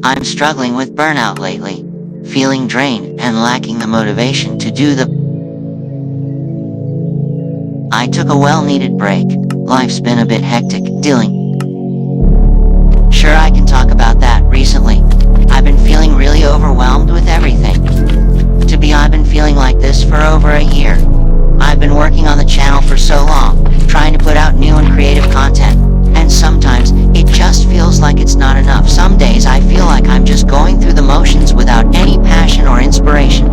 I'm struggling with burnout lately, feeling drained and lacking the motivation to do the... I took a well-needed break. Life's been a bit hectic, dealing... Sure, I can talk about that. Recently, I've been feeling really overwhelmed with everything. I've been feeling like this for over a year. I've been working on the channel for so long, trying to put out new and creative content, and sometimes it just feels like it's not enough. Some days I feel like I'm just going through the motions without any passion or inspiration.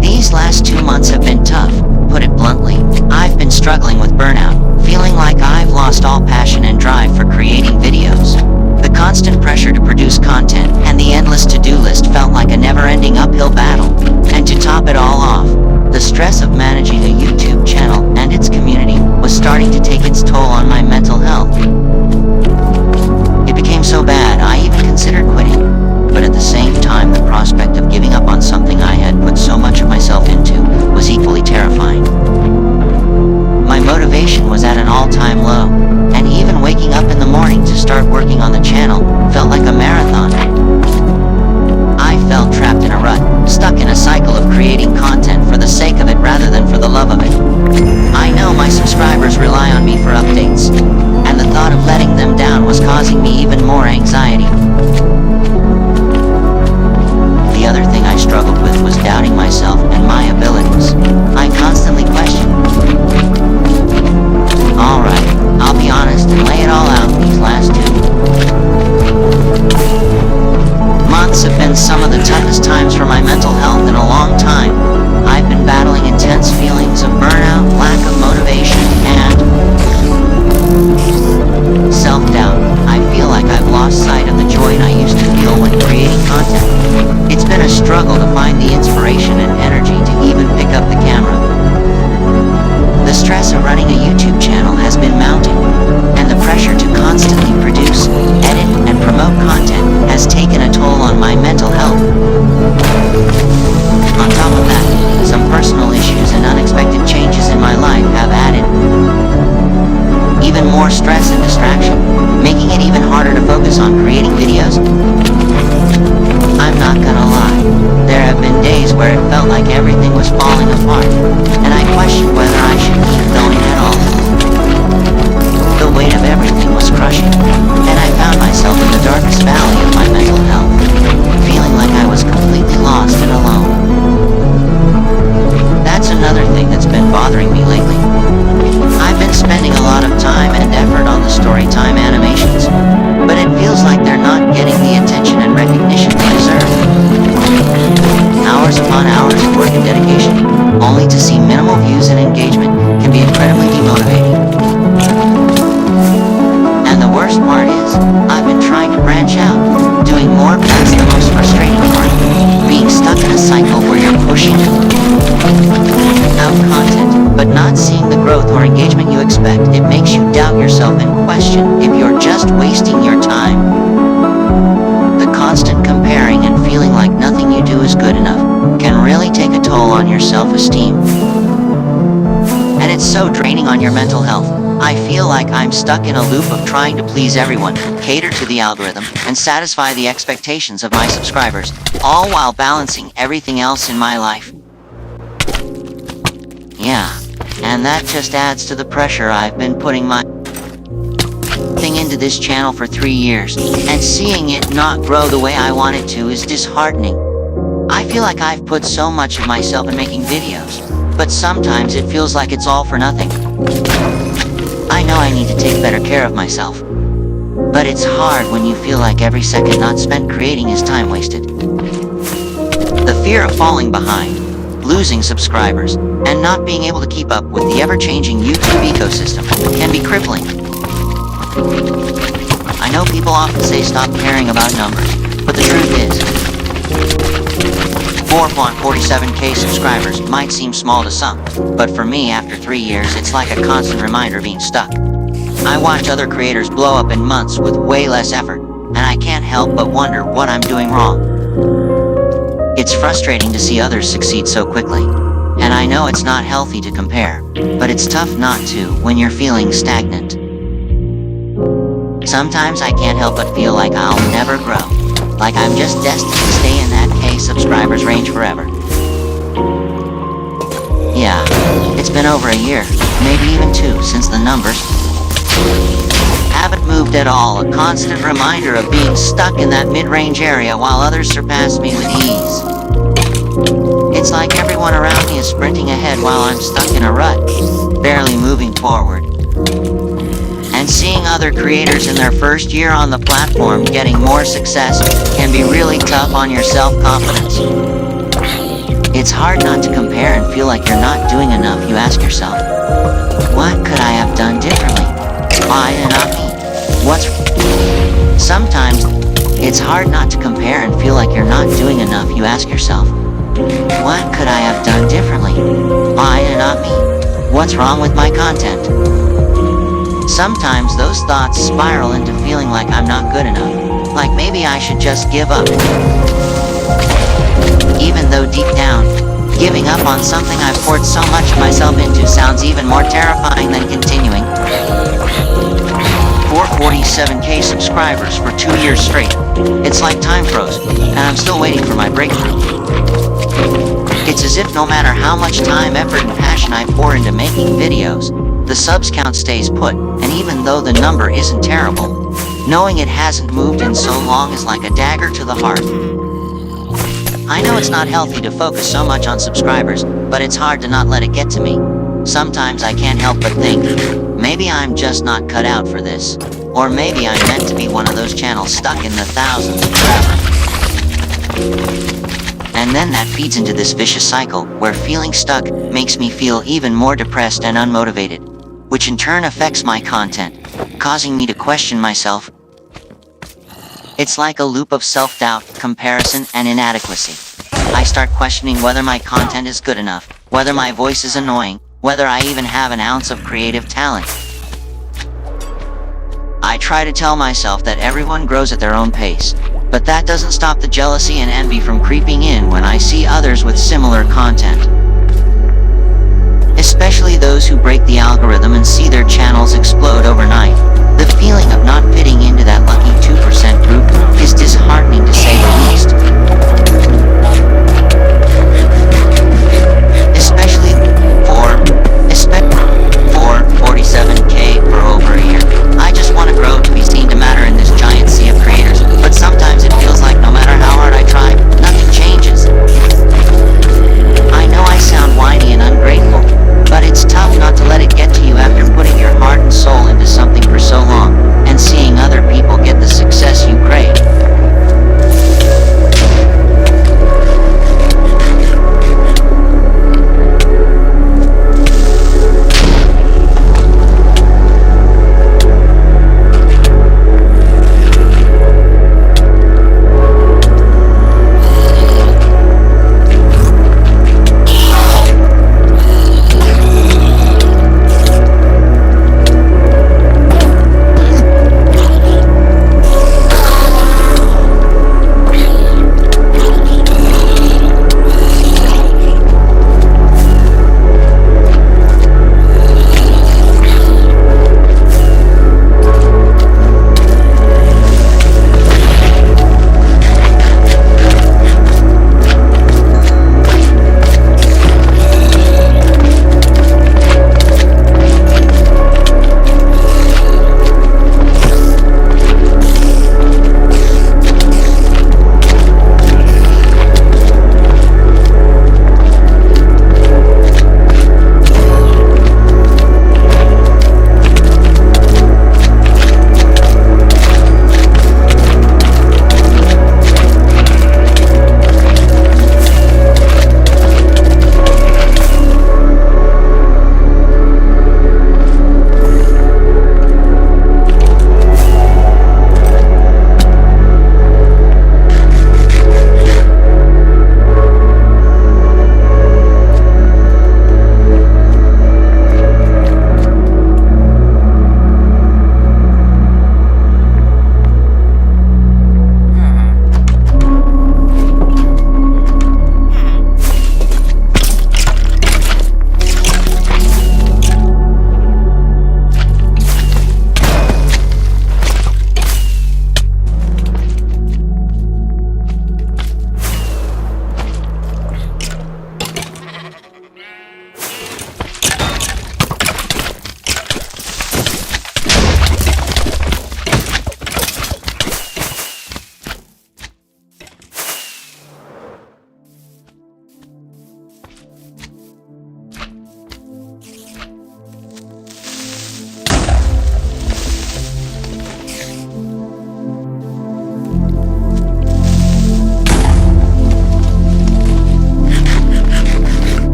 These last 2 months have been tough, put it bluntly. I've been struggling with burnout, feeling like I've lost all passion and drive for creating videos. The constant pressure to produce content and the endless to-do list felt like a never-ending uphill battle. And to top it all off, the stress of managing a YouTube channel and its community was starting to take its toll on my mental health. It became so bad I even considered quitting. But at the same time, the prospect of giving up on something I had put so much of myself into was equally terrifying. My motivation was at an all-time low, and even waking up in the morning to start working on the channel felt like a marathon. I felt trapped in a rut, stuck in a cycle of creating content for the sake of it rather than for the love of it. I know my subscribers rely on me for updates, and the thought of letting them down was causing me even more anxiety. The other thing I struggled with was doubting myself and my abilities. I constantly questioned. Alright, I'll be honest and lay it all out. These last 2 months have been some of the toughest times for my mental health in a long time. I've been battling intense feelings of burnout, lack of motivation, and self-doubt. I feel like I've lost sight of the joy I used to feel when creating content. It's been a struggle to find the inspiration and energy to even pick up the camera. The stress of running a YouTube channel has been mounting, and the pressure to constantly produce, edit, and promote content has taken a toll on my mental health. On top of that, some personal issues and unexpected changes in my life have added even more stress and distraction, making it even harder to focus on creating videos. I'm not gonna lie, there have been days where it felt like everything was falling apart, and I questioned whether I should keep going at all. The weight of everything was crushing, and I found myself in the darkest valley of my mental health, feeling like I was completely lost and alone. That's another thing that's been bothering me lately. I've been spending a lot of time and effort on the storytime animations, but it feels like they're not getting the attention and recognition they deserve. Hours upon hours of work and dedication, only to see minimal views and engagement, can be incredibly demotivating. And the worst part is, I've been trying to branch out, doing more, but that's the most frustrating part. Being stuck in a cycle where you're pushing out content, but not seeing the growth or engagement you expect. It makes you doubt yourself and question if you're just wasting your time. The constant comparing and feeling like nothing you do is good enough can really take a toll on your self-esteem. And it's so draining on your mental health. I feel like I'm stuck in a loop of trying to please everyone, cater to the algorithm, and satisfy the expectations of my subscribers, all while balancing everything else in my life. Yeah, and that just adds to the pressure. I've been putting my thing into this channel for 3 years, and seeing it not grow the way I want it to is disheartening. I feel like I've put so much of myself in making videos, but sometimes it feels like it's all for nothing. I know I need to take better care of myself, but it's hard when you feel like every second not spent creating is time wasted. The fear of falling behind, losing subscribers, and not being able to keep up with the ever-changing YouTube ecosystem can be crippling. I know people often say stop caring about numbers, but the truth is, 4.47k subscribers might seem small to some, but for me, after 3 years, it's like a constant reminder of being stuck. I watch other creators blow up in months with way less effort, and I can't help but wonder what I'm doing wrong. It's frustrating to see others succeed so quickly, and I know it's not healthy to compare, but it's tough not to when you're feeling stagnant. Sometimes I can't help but feel like I'll never grow. Like I'm just destined to stay in that K subscribers range forever. Yeah, it's been over a year, maybe even 2, since the numbers haven't moved at all, a constant reminder of being stuck in that mid-range area while others surpass me with ease. It's like everyone around me is sprinting ahead while I'm stuck in a rut, barely moving forward. And seeing other creators in their first year on the platform getting more success can be really tough on your self-confidence. It's hard not to compare and feel like you're not doing enough. You ask yourself, what could I have done differently? Why not me? Sometimes, it's hard not to compare and feel like you're not doing enough. You ask yourself, what could I have done differently? Why not me? What's wrong with my content? Sometimes those thoughts spiral into feeling like I'm not good enough, like maybe I should just give up. Even though deep down, giving up on something I've poured so much of myself into sounds even more terrifying than continuing. 447K subscribers for 2 years straight. It's like time froze, and I'm still waiting for my breakthrough. It's as if no matter how much time, effort, and passion I pour into making videos, the subs count stays put, and even though the number isn't terrible, knowing it hasn't moved in so long is like a dagger to the heart. I know it's not healthy to focus so much on subscribers, but it's hard to not let it get to me. Sometimes I can't help but think, maybe I'm just not cut out for this. Or maybe I'm meant to be one of those channels stuck in the thousands forever. And then that feeds into this vicious cycle, where feeling stuck makes me feel even more depressed and unmotivated, which in turn affects my content, causing me to question myself. It's like a loop of self-doubt, comparison, and inadequacy. I start questioning whether my content is good enough, whether my voice is annoying, whether I even have an ounce of creative talent. I try to tell myself that everyone grows at their own pace, but that doesn't stop the jealousy and envy from creeping in when I see others with similar content. Especially those who break the algorithm and see their channels explode overnight. The feeling of not fitting into that lucky 2% group is disheartening to say the least. Especially for 47K for over a year. I just want to grow to be seen to matter in this giant sea of creators, but sometimes it feels like no matter how hard I try, nothing changes. I know I sound whiny and ungrateful, but it's tough not to let it get to you after putting your heart and soul into something for so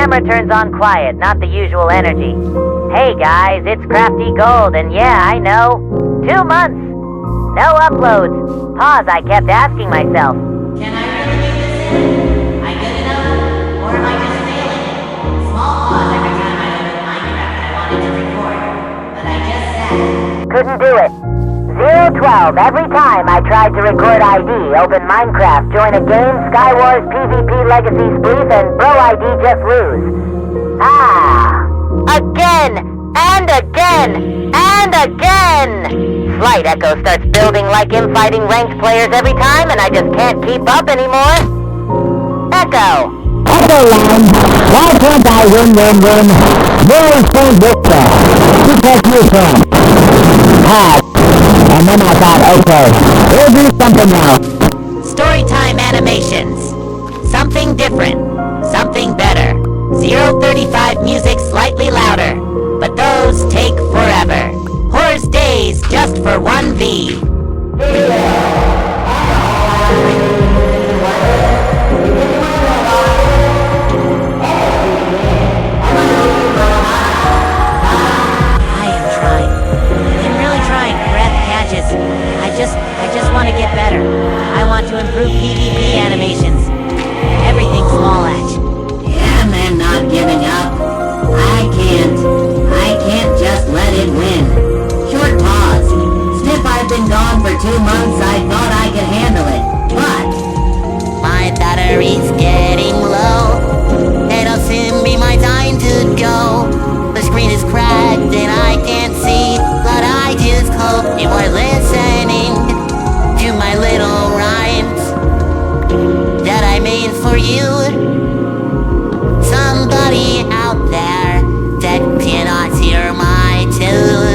camera turns on quiet, not the usual energy. Hey guys, it's Crafty Gold, and yeah, I know. 2 months. No uploads. Pause, I kept asking myself. Can I really do this in? I good enough? Or am I just failing? Small pause every time I open Minecraft I wanted to record, but I just sat. Couldn't do it. 012 every time I tried to record ID, open Minecraft, join a game, Skywars PvP Legacy Spleef, and Bro ID just lose. Again! And again! And again! Flight Echo starts building like him, fighting ranked players every time, and I just can't keep up anymore. Echo! Echo line, why can't I win? Very soon Victor, because you can. Pass. And then I thought, okay, we'll do something else. Storytime animations. Something different. Something better. 035 music slightly louder. But those take forever. Horror's Days just for 1V. I just want to get better. I want to improve PvP animations. Everything small at. Yeah, man, not giving up. I can't just let it win. Short pause. Sniff, I've been gone for 2 months, I thought I could handle it. But My battery's getting low. It'll soon be my time to go. The screen is cracked and I can't see, but I just hope you are listening to my little rhymes that I made for you. Somebody out there that cannot hear my tune.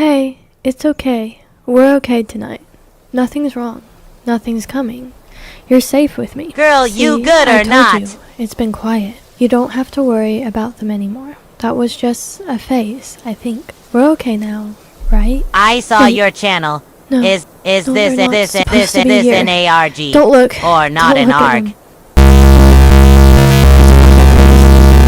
Hey, it's okay. We're okay tonight. Nothing's wrong. Nothing's coming. You're safe with me. Girl, See, you good I or told not? you, it's been quiet. You don't have to worry about them anymore. That was just a phase, I think. We're okay now, right? I saw Wait. your channel. No. Is No, this they're not this supposed to be here. an ARG? Don't look. Or not Don't an look at ARG? them.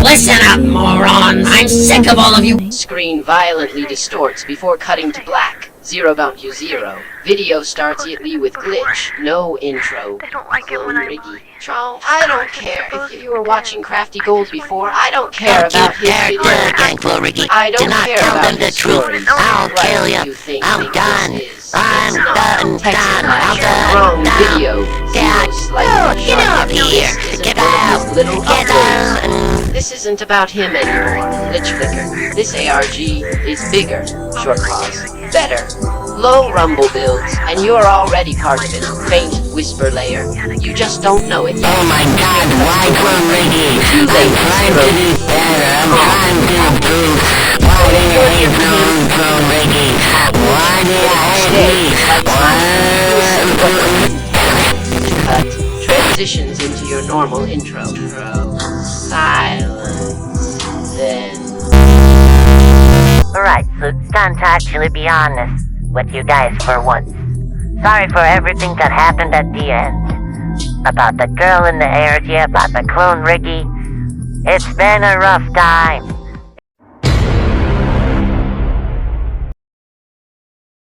Listen up, morons! I'm sick of all of you! Screen violently distorts before cutting to black. Zero bound you zero. Video starts immediately with glitch. No intro. They don't like it when I lie. Charles, I don't care if you were watching Crafty Gold before. I don't care about his video. I don't care about his stories. I'll What kill do you. you think I'm this done. is? I'm It's not. done. Texas I'm Flash. Wrong done. video. Dad. Zero's like Oh, get Shark. off here. This isn't Get one of out. his little Get uploads. out. This isn't about him anymore. Glitch flicker. This ARG is bigger. Short pause. Better. Low rumble builds, and you're already part of it. Faint whisper layer. You just don't know it. Oh my god, why Clone Ricky? I'm trying to do better. I'm trying to improve. Why do you hate Clone Ricky? Why do you hate me? Cut. Transitions into your normal intro. Silence. Then. Alright, so it's time to actually be honest with you guys for once. Sorry for everything that happened at the end. About the girl in the ARG, about the clone Ricky. It's been a rough time.